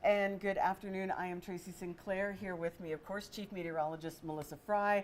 And good afternoon. I am Tracy Sinclair, here with me, of course, Chief Meteorologist Melissa Frey.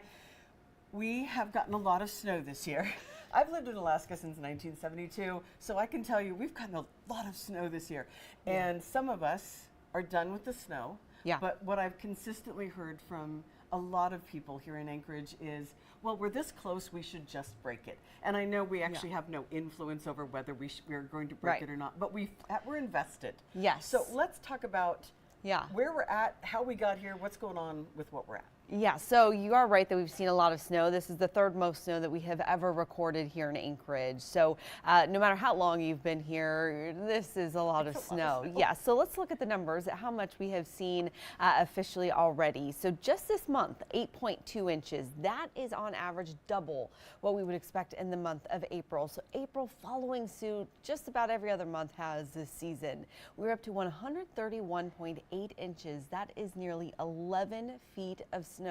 We have gotten a lot of snow this year. I've lived in Alaska since 1972, so I can tell you we've gotten a lot of snow this year. And some of us are done with the snow. Yeah. But what I've consistently heard from a lot of people here in Anchorage is, well, we're this close, we should just break it. And I know we actually have no influence over whether we're going to break it or not, but we're invested. Yes. So let's talk about Yeah. where we're at, how we got here, what's going on with what we're at. Yeah, so you are right that we've seen a lot of snow. This is the third most snow that we have ever recorded here in Anchorage. So no matter how long you've been here, this is a lot of snow. Yeah, so let's look at the numbers at how much we have seen officially already. So just this month, 8.2 inches. That is on average double what we would expect in the month of April. So April following suit, just about every other month has this season. We're up to 131.8 inches. That is nearly 11 feet of snow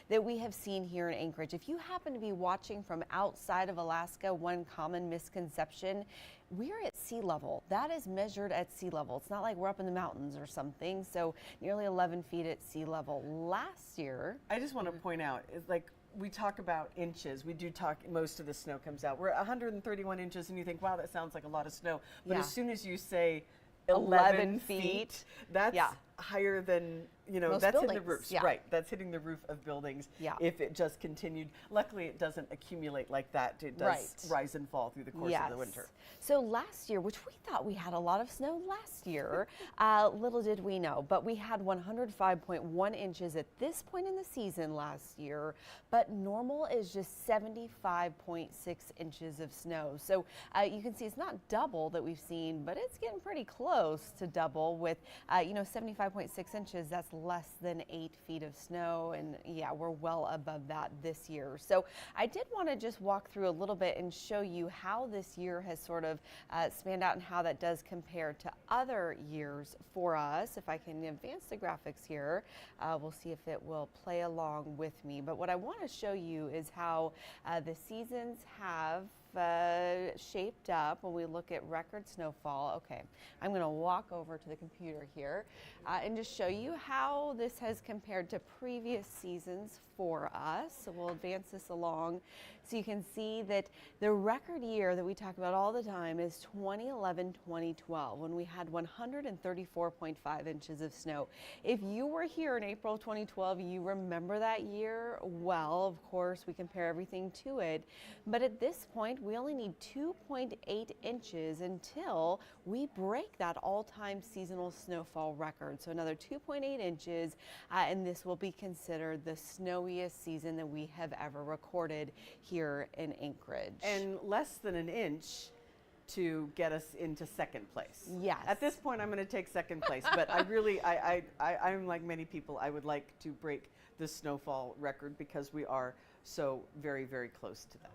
that we have seen here in Anchorage. If you happen to be watching from outside of Alaska, one common misconception, we're at sea level. That is measured at sea level. It's not like we're up in the mountains or something. So nearly 11 feet at sea level. Last year, I just want to point out, it's like we talk about inches. We do talk, most of the snow comes out. We're at 131 inches and you think, wow, that sounds like a lot of snow. But as soon as you say 11 feet, that's higher than, you know, most that's buildings. in the roofs, Yeah. right? That's hitting the roof of buildings. Yeah. If it just continued, luckily it doesn't accumulate like that. It does rise and fall through the course of the winter. So last year, which we thought we had a lot of snow last year, little did we know, but we had 105.1 inches at this point in the season last year, but normal is just 75.6 inches of snow. So you can see it's not double that we've seen, but it's getting pretty close to double with, 75.6 inches. That's less than 8 feet of snow. And yeah, we're well above that this year. So I did want to just walk through a little bit and show you how this year has sort of spanned out and how that does compare to other years for us. If I can advance the graphics here, we'll see if it will play along with me. But what I want to show you is how the seasons have shaped up when we look at record snowfall. Okay, I'm going to walk over to the computer here and just show you how this has compared to previous seasons for us. So we'll advance this along so you can see that the record year that we talk about all the time is 2011-2012 when we had 134.5 inches of snow. If you were here in April 2012, you remember that year well. Of course, we compare everything to it, but at this point we only need 2.8 inches until we break that all-time seasonal snowfall record. So another 2.8 inches and this will be considered the snowiest season that we have ever recorded here in Anchorage. And less than an inch to get us into second place. Yes. At this point, I'm going to take second place, but I really, I'm like many people, I would like to break the snowfall record because we are so very, very close to that.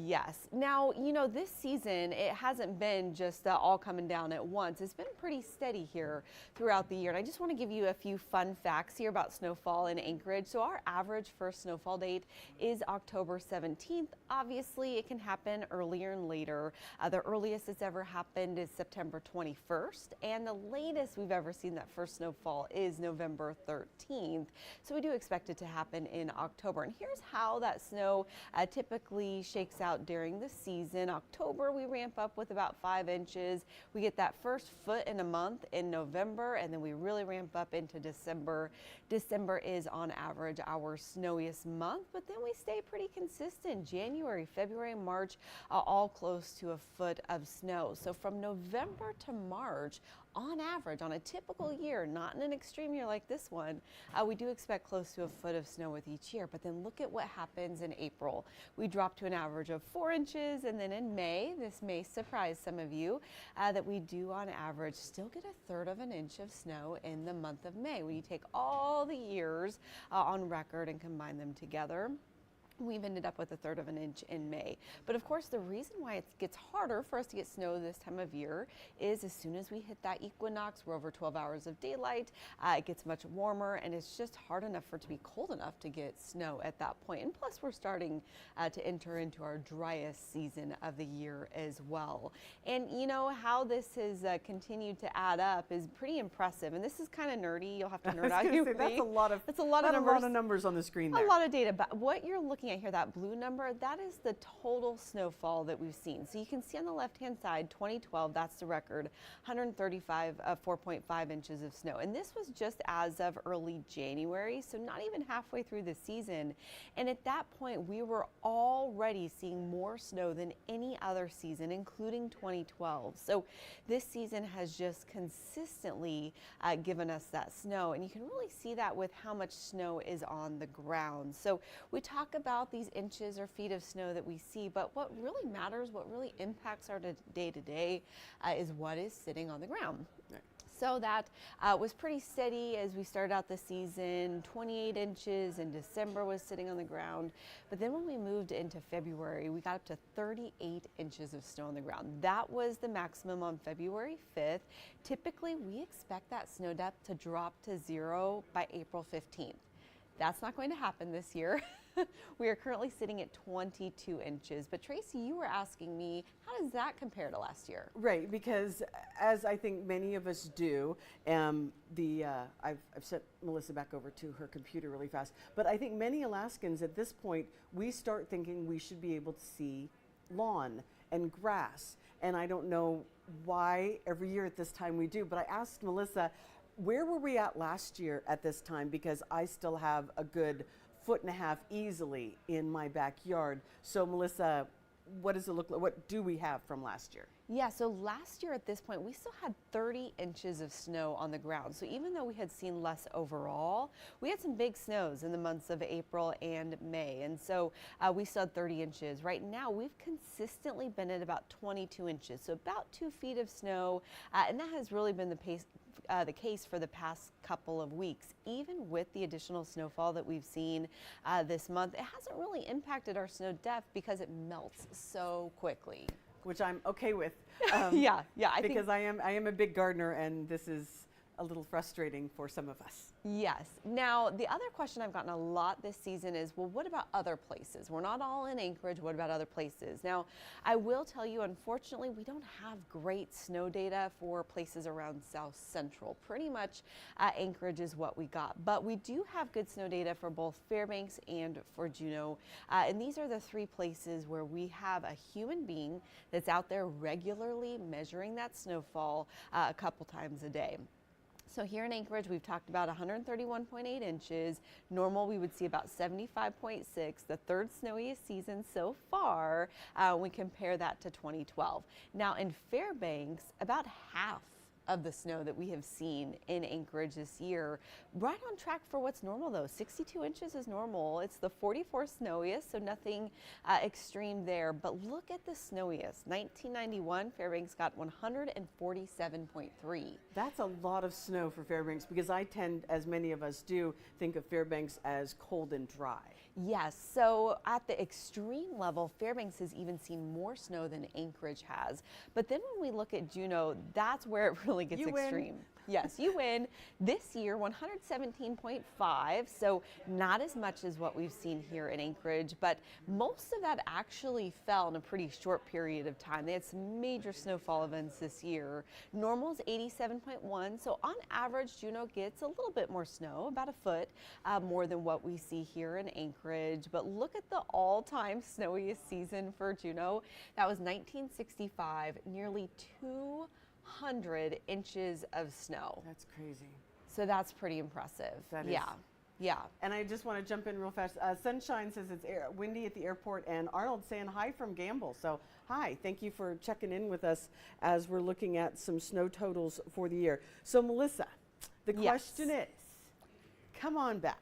Yes. Now, you know, this season, it hasn't been just all coming down at once. It's been pretty steady here throughout the year. And I just want to give you a few fun facts here about snowfall in Anchorage. So our average first snowfall date is October 17th. Obviously, it can happen earlier and later. The earliest it's ever happened is September 21st. And the latest we've ever seen that first snowfall is November 13th. So we do expect it to happen in October. And here's how that snow typically shakes out during the season. October, we ramp up with about 5 inches. We get that first foot in a month in November, and then we really ramp up into December. December is on average our snowiest month, but then we stay pretty consistent. January, February, March, all close to a foot of snow. So from November to March, on average, on a typical year, not in an extreme year like this one, we do expect close to a foot of snow with each year. But then look at what happens in April. We drop to an average of 4 inches, and then in May, this may surprise some of you, that we do on average still get 1/3 of an inch of snow in the month of May. When you take all the years on record and combine them together, We've ended up with a third of an inch in May. But of course, the reason why it gets harder for us to get snow this time of year is as soon as we hit that equinox, we're over 12 hours of daylight, it gets much warmer, and it's just hard enough for it to be cold enough to get snow at that point. And plus, we're starting to enter into our driest season of the year as well. And you know, how this has continued to add up is pretty impressive. And this is kind of nerdy. You'll have to nerd out. That's a lot of numbers. A lot of numbers on the screen there. A lot of data. But what you're looking at here, that blue number, that is the total snowfall that we've seen. So you can see on the left-hand side, 2012, that's the record, 4.5 inches of snow. And this was just as of early January, so not even halfway through the season. And at that point, we were already seeing more snow than any other season, including 2012. So this season has just consistently given us that snow. And you can really see that with how much snow is on the ground. So we talk about these inches or feet of snow that we see, but what really matters, what really impacts our day-to-day is what is sitting on the ground. Right. So that was pretty steady as we started out the season. 28 inches in December was sitting on the ground. But then when we moved into February, we got up to 38 inches of snow on the ground. That was the maximum on February 5th. Typically, we expect that snow depth to drop to 0 by April 15th. That's not going to happen this year. We are currently sitting at 22 inches. But Tracy, you were asking me, how does that compare to last year? Right, because as I think many of us do, I've sent Melissa back over to her computer really fast, but I think many Alaskans at this point, we start thinking we should be able to see lawn and grass. And I don't know why every year at this time we do, but I asked Melissa, where were we at last year at this time? Because I still have a good 1.5 feet easily in my backyard. So Melissa, what does it look like? What do we have from last year? Yeah, so last year at this point, we still had 30 inches of snow on the ground. So even though we had seen less overall, we had some big snows in the months of April and May. And so we still had 30 inches. Right now, we've consistently been at about 22 inches, so about 2 feet of snow. And that has really been the case for the past couple of weeks. Even with the additional snowfall that we've seen this month, it hasn't really impacted our snow depth because it melts so quickly. Which I'm okay with. Yeah, because I am a big gardener, and this is a little frustrating for some of us. Yes. Now, the other question I've gotten a lot this season is, well, what about other places? We're not all in Anchorage. What about other places? Now, I will tell you, unfortunately, we don't have great snow data for places around South Central. Pretty much Anchorage is what we got. But we do have good snow data for both Fairbanks and for Juneau. And these are the three places where we have a human being that's out there regularly measuring that snowfall a couple times a day. So here in Anchorage, we've talked about 131.8 inches. Normal, we would see about 75.6, the third snowiest season so far. We compare that to 2012. Now in Fairbanks, about half of the snow that we have seen in Anchorage this year. Right on track for what's normal though. 62 inches is normal. It's the 44th snowiest, so nothing extreme there. But look at the snowiest. 1991, Fairbanks got 147.3. That's a lot of snow for Fairbanks, because I tend, as many of us do, think of Fairbanks as cold and dry. Yes, so at the extreme level, Fairbanks has even seen more snow than Anchorage has. But then when we look at Juneau, that's where it really gets extreme. Yes, you win. This year, 117.5, so not as much as what we've seen here in Anchorage, but most of that actually fell in a pretty short period of time. They had some major snowfall events this year. Normal is 87.1, so on average, Juneau gets a little bit more snow, about a foot more than what we see here in Anchorage. But look at the all-time snowiest season for Juneau. That was 1965, nearly 200 inches of snow. That's crazy. So that's pretty impressive. That is. Yeah. Yeah. And I just want to jump in real fast. Sunshine says it's windy at the airport, and Arnold saying hi from Gamble. So hi, thank you for checking in with us as we're looking at some snow totals for the year. So Melissa, the question is, come on back.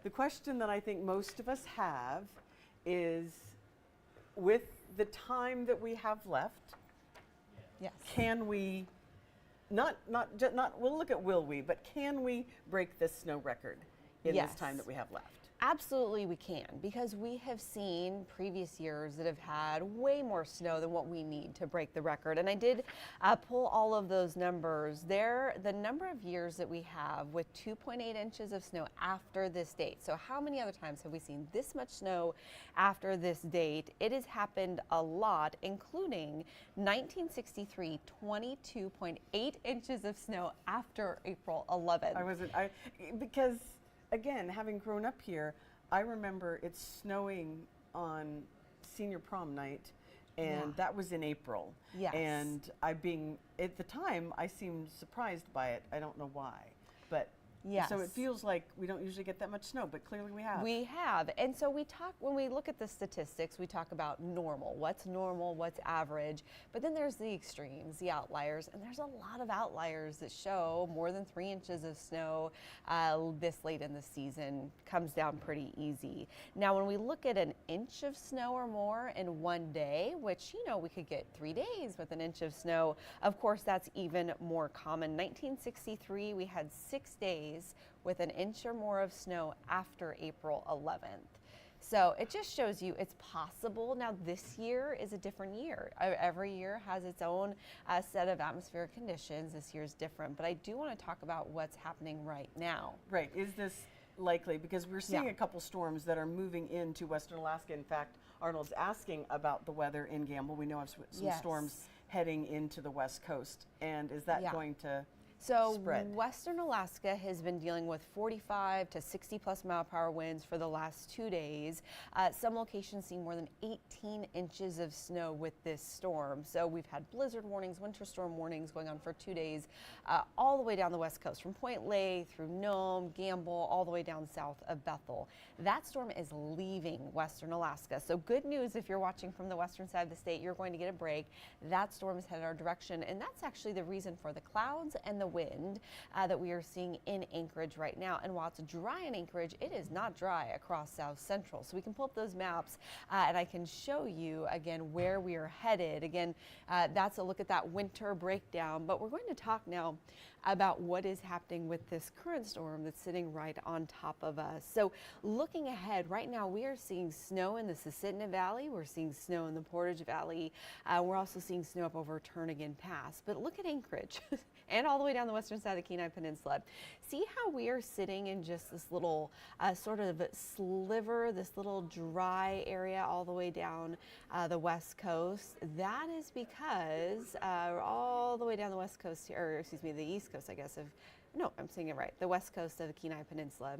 The question that I think most of us have is, with the time that we have left, can we, we'll look at will we, but can we break this snow record in this time that we have left? Absolutely we can, because we have seen previous years that have had way more snow than what we need to break the record. And I did pull all of those numbers there. The number of years that we have with 2.8 inches of snow after this date. So how many other times have we seen this much snow after this date? It has happened a lot, including 1963, 22.8 inches of snow after April 11th. Because again, having grown up here, I remember it snowing on senior prom night, and that was in April. Yes. And at the time, I seemed surprised by it. I don't know why, but yes. So it feels like we don't usually get that much snow, but clearly we have. We have. And so when we look at the statistics, we talk about normal, what's average, but then there's the extremes, the outliers, and there's a lot of outliers that show more than 3 inches of snow this late in the season. Comes down pretty easy. Now, when we look at an inch of snow or more in one day, which, we could get 3 days with an inch of snow, of course, that's even more common. 1963, we had 6 days with an inch or more of snow after April 11th. So it just shows you it's possible. Now, this year is a different year. Every year has its own set of atmospheric conditions. This year is different, but I do want to talk about what's happening right now. Right. Is this likely? Because we're seeing a couple storms that are moving into Western Alaska. In fact, Arnold's asking about the weather in Gamble. We know of some storms heading into the West Coast. And is that going to spread? Western Alaska has been dealing with 45 to 60 plus mile per hour winds for the last 2 days. Some locations see more than 18 inches of snow with this storm. So we've had blizzard warnings, winter storm warnings going on for 2 days, all the way down the West Coast, from Point Lay through Nome, Gamble, all the way down south of Bethel. That storm is leaving Western Alaska. So good news, if you're watching from the western side of the state, you're going to get a break. That storm is headed our direction, and that's actually the reason for the clouds and the wind that we are seeing in Anchorage right now. And while it's dry in Anchorage, it is not dry across South Central. So we can pull up those maps and I can show you again where we are headed. Again, that's a look at that winter breakdown, but we're going to talk now about what is happening with this current storm that's sitting right on top of us. So looking ahead, right now we are seeing snow in the Susitna Valley. We're seeing snow in the Portage Valley. We're also seeing snow up over Turnagain Pass. But look at Anchorage and all the way down the western side of the Kenai Peninsula. See how we are sitting in just this little sort of sliver, this little dry area all the way down the west coast. That is because all the way down the west coast, or excuse me, the east coast, I guess, I'm saying it right, the west coast of the Kenai Peninsula.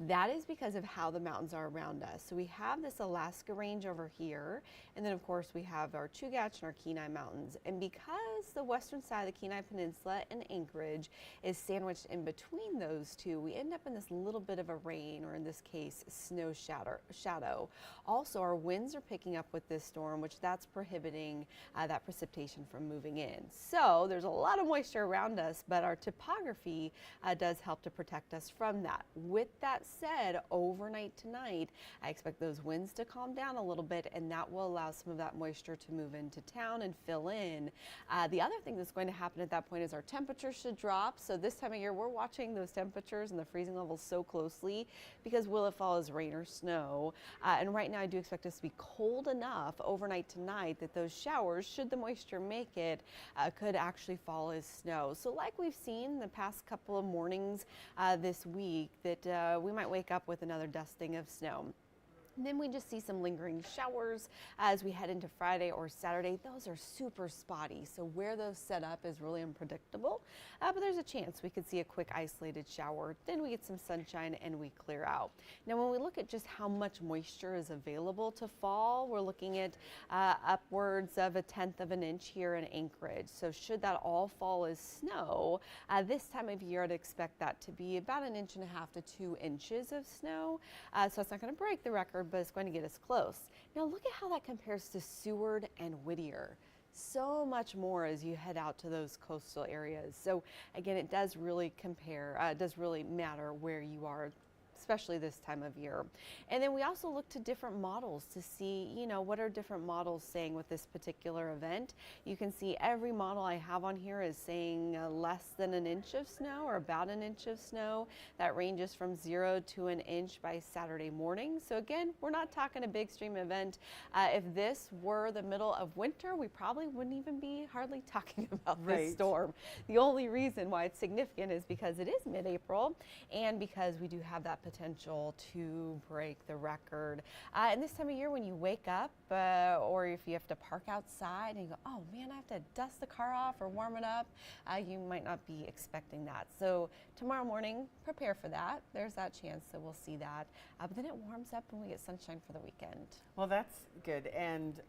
That is because of how the mountains are around us. So we have this Alaska range over here, and then of course we have our Chugach and our Kenai Mountains. And because the western side of the Kenai Peninsula and Anchorage is sandwiched in between those two, we end up in this little bit of a rain, or in this case, snow shadow. Also, our winds are picking up with this storm, which that's prohibiting that precipitation from moving in. So there's a lot of moisture around us, but our topography does help to protect us from that. With that said, overnight tonight, I expect those winds to calm down a little bit, and that will allow some of that moisture to move into town and fill in. The other thing that's going to happen at that point is our temperatures should drop. So this time of year, we're watching those temperatures and the freezing levels so closely, because will it fall as rain or snow? And right now, I do expect us to be cold enough overnight tonight that those showers, should the moisture make it, could actually fall as snow. So like we've seen the past couple of mornings this week, that we might wake up with another dusting of snow. And then we just see some lingering showers as we head into Friday or Saturday. Those are super spotty, so where those set up is really unpredictable, but there's a chance we could see a quick isolated shower. Then we get some sunshine and we clear out. Now, when we look at just how much moisture is available to fall, we're looking at upwards of 1/10 of an inch here in Anchorage. So should that all fall as snow, this time of year I'd expect that to be about 1.5 to 2 inches of snow. So it's not going to break the record, but it's going to get us close. Now look at how that compares to Seward and Whittier. So much more as you head out to those coastal areas. So again, it does really compare, it does really matter where you are especially this time of year. And then we also look to different models to see, what are different models saying with this particular event. You can see every model I have on here is saying less than an inch of snow or about an inch of snow. That ranges from 0 to an inch by Saturday morning. So again, we're not talking a big extreme event. If this were the middle of winter, we probably wouldn't even be hardly talking about this storm. The only reason why it's significant is because it is mid-April and because we do have that potential to break the record. And this time of year when you wake up or if you have to park outside and you go, oh man, I have to dust the car off or warm it up, you might not be expecting that. So tomorrow morning, prepare for that. There's that chance that we'll see that. But then it warms up and we get sunshine for the weekend. Well, that's good. And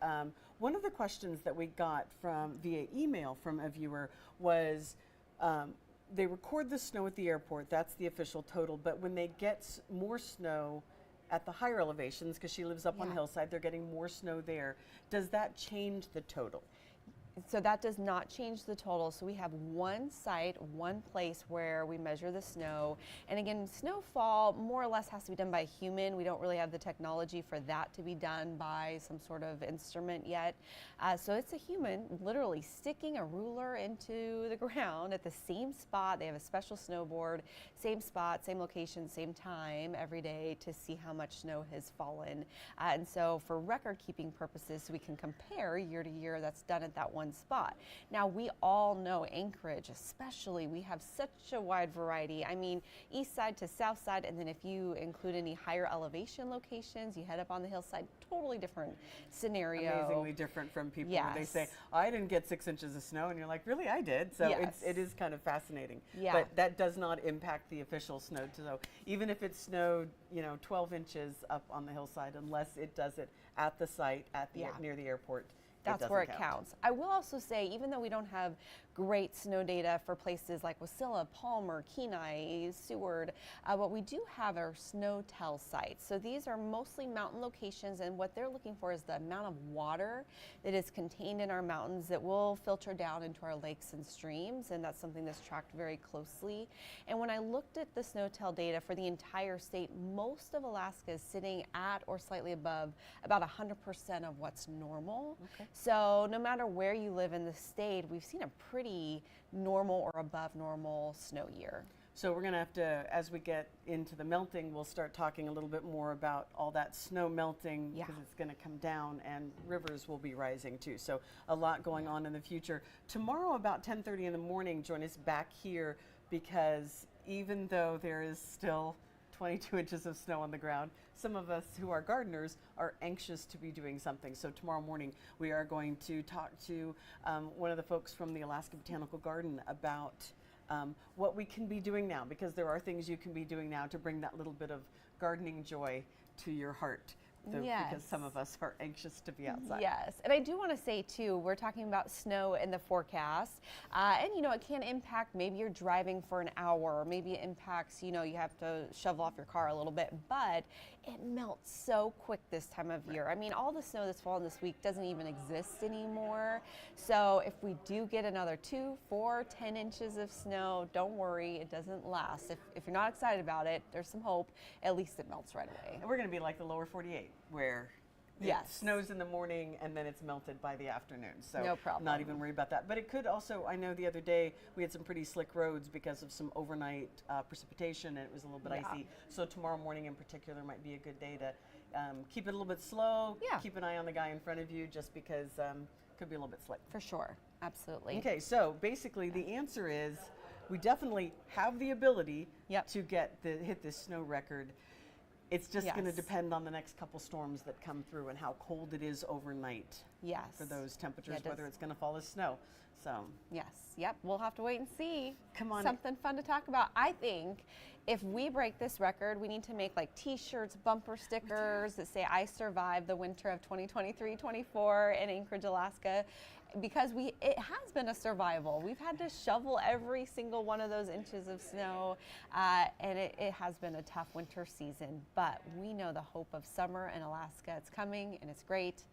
one of the questions that we got from via email from a viewer was, they record the snow at the airport, that's the official total, but when they get more snow at the higher elevations, because she lives up on the hillside, they're getting more snow there. Does that change the total? So that does not change the total. So we have one site, one place where we measure the snow. And again, snowfall more or less has to be done by a human. We don't really have the technology for that to be done by some sort of instrument yet. So it's a human literally sticking a ruler into the ground at the same spot. They have a special snowboard, same spot, same location, same time every day to see how much snow has fallen. And so for record keeping purposes, so we can compare year to year, that's done at that one spot. Now we all know Anchorage, especially, we have such a wide variety. I mean, east side to south side, and then if you include any higher elevation locations, you head up on the hillside, totally different scenario. Amazingly different from people when they say, I didn't get 6 inches of snow, and you're like, really, I did. So it is kind of fascinating. But that does not impact the official snow. So even if it snowed, 12 inches up on the hillside, unless it does it at the site at the near the airport, that's where it counts. I will also say, even though we don't have great snow data for places like Wasilla, Palmer, Kenai, Seward, what we do have are snow tell sites. So these are mostly mountain locations, and what they're looking for is the amount of water that is contained in our mountains that will filter down into our lakes and streams, and that's something that's tracked very closely. And when I looked at the snow tell data for the entire state, most of Alaska is sitting at or slightly above about 100% of what's normal. So no matter where you live in the state, we've seen a pretty normal or above normal snow year. So we're going to have to, as we get into the melting, we'll start talking a little bit more about all that snow melting because it's going to come down and rivers will be rising too. So a lot going on in the future. Tomorrow about 10:30 in the morning, join us back here because even though there is still 22 inches of snow on the ground, some of us who are gardeners are anxious to be doing something. So tomorrow morning we are going to talk to one of the folks from the Alaska Botanical Garden about what we can be doing now, because there are things you can be doing now to bring that little bit of gardening joy to your heart. Because some of us are anxious to be outside. Yes, and I do want to say too, we're talking about snow in the forecast, and it can impact, maybe you're driving for an hour, or maybe it impacts, you have to shovel off your car a little bit, but it melts so quick this time of year. I mean, all the snow that's fallen this week doesn't even exist anymore. So if we do get another 2, 4, 10 inches of snow, don't worry, it doesn't last. If you're not excited about it, there's some hope. At least it melts right away. And we're going to be like the lower 48, where it snows in the morning and then it's melted by the afternoon. So no problem. Not even worry about that. But it could also, I know the other day we had some pretty slick roads because of some overnight precipitation and it was a little bit icy. So tomorrow morning in particular might be a good day to keep it a little bit slow, keep an eye on the guy in front of you just because could be a little bit slick. For sure, absolutely. Okay, so basically the answer is we definitely have the ability to hit this snow record. It's just going to depend on the next couple storms that come through and how cold it is overnight. Yes. For those temperatures, whether it's going to fall as snow. So. Yes. We'll have to wait and see. Come on. Something fun to talk about. I think if we break this record, we need to make like T-shirts, bumper stickers that say "I survived the winter of 2023-24 in Anchorage, Alaska." Because it has been a survival. We've had to shovel every single one of those inches of snow, and it has been a tough winter season. But we know the hope of summer in Alaska. It's coming, and it's great.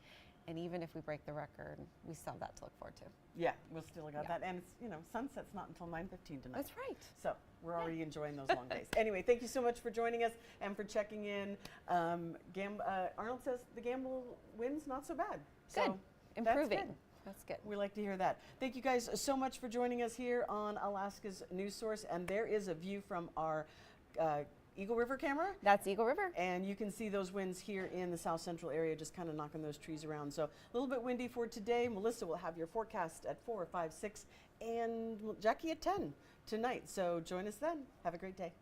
And even if we break the record, we still have that to look forward to. Yeah, we'll still got Yeah. that. And it's, sunset's not until 9:15 tonight. That's right. So we're already enjoying those long days. Anyway, thank you so much for joining us and for checking in. Arnold says the gamble wins not so bad. Good. So Improving. That's good. That's good. We like to hear that. Thank you guys so much for joining us here on Alaska's News Source. And there is a view from our Eagle River camera. That's Eagle River. And you can see those winds here in the south central area, just kind of knocking those trees around. So a little bit windy for today. Melissa will have your forecast at 4, 5, 6, and Jackie at 10 tonight. So join us then. Have a great day.